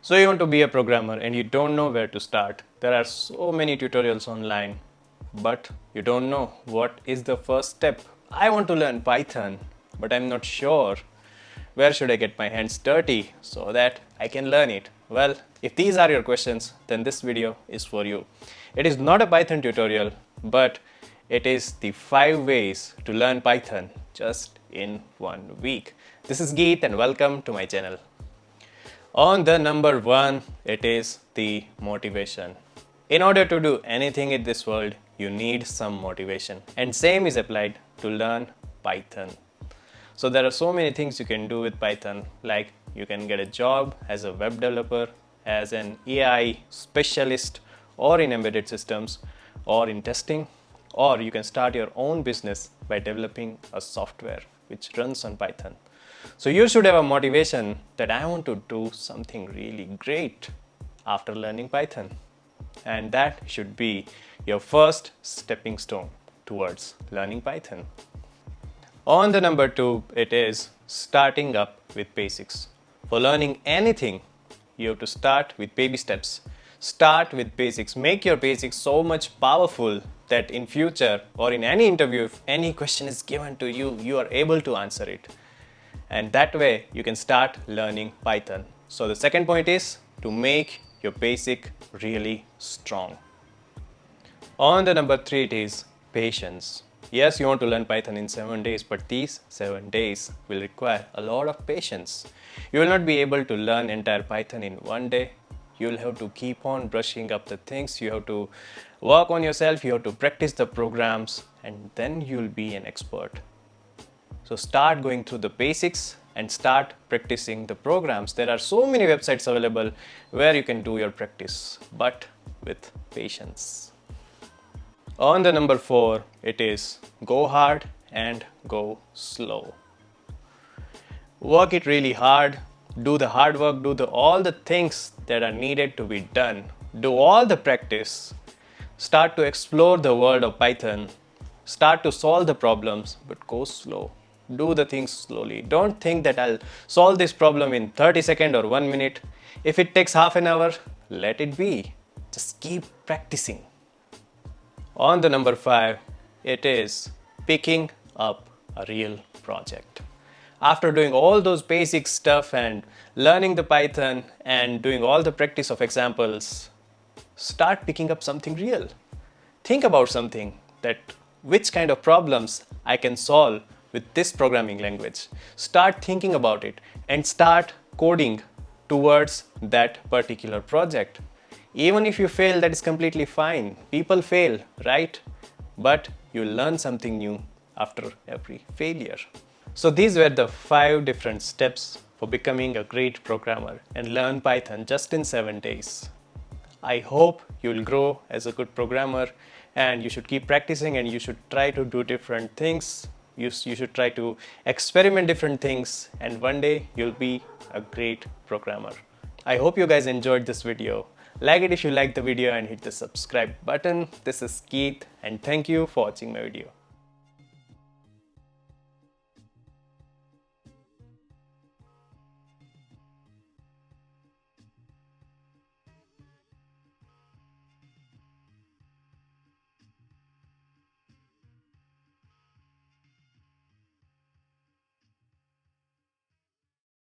So you want to be a programmer and you don't know where to start. There are so many tutorials online, but you don't know what is the first step. I want to learn Python, but I'm not sure where should I get my hands dirty so that I can learn it. Well, if these are your questions, then this video is for you. It is not a Python tutorial, but it is the 5 ways to learn Python just in 1 week. This is Geet and welcome to my channel. On the number 1, it is the motivation. In order to do anything in this world, you need some motivation. And same is applied to learn Python. So there are so many things you can do with Python, like you can get a job as a web developer, as an AI specialist, or in embedded systems, or in testing, or you can start your own business by developing a software which runs on Python. So you should have a motivation that I want to do something really great after learning Python. And that should be your first stepping stone towards learning Python. On the number 2, it is starting up with basics. For learning anything, you have to start with baby steps. Start with basics. Make your basics so much powerful that in future or in any interview, if any question is given to you, you are able to answer it. And that way you can start learning Python. So the second point is to make your basic really strong. On the number 3, it is patience. Yes, you want to learn Python in 7 days, but these 7 days will require a lot of patience. You will not be able to learn entire Python in 1 day. You will have to keep on brushing up the things. You have to work on yourself. You have to practice the programs, and then you will be an expert. So start going through the basics and start practicing the programs. There are so many websites available where you can do your practice, but with patience. On the number 4, it is go hard and go slow. Work it really hard. Do the hard work. Do all the things that are needed to be done. Do all the practice. Start to explore the world of Python. Start to solve the problems, but go slow. Do the things slowly. Don't think that I'll solve this problem in 30 seconds or 1 minute. If it takes half an hour, let it be. Just keep practicing. On the number 5, it is picking up a real project. After doing all those basic stuff and learning the Python and doing all the practice of examples, start picking up something real. Think about something that which kind of problems I can solve with this programming language. Start thinking about it and start coding towards that particular project. Even if you fail, that is completely fine. People fail, right? But you learn something new after every failure. So these were the 5 different steps for becoming a great programmer and learn Python just in 7 days. I hope you will grow as a good programmer, and you should keep practicing, and you should try to do different things. You should try to experiment different things, and one day you'll be a great programmer. I hope you guys enjoyed this video. Like it if you liked the video and hit the subscribe button. This is Keith, and thank you for watching my video.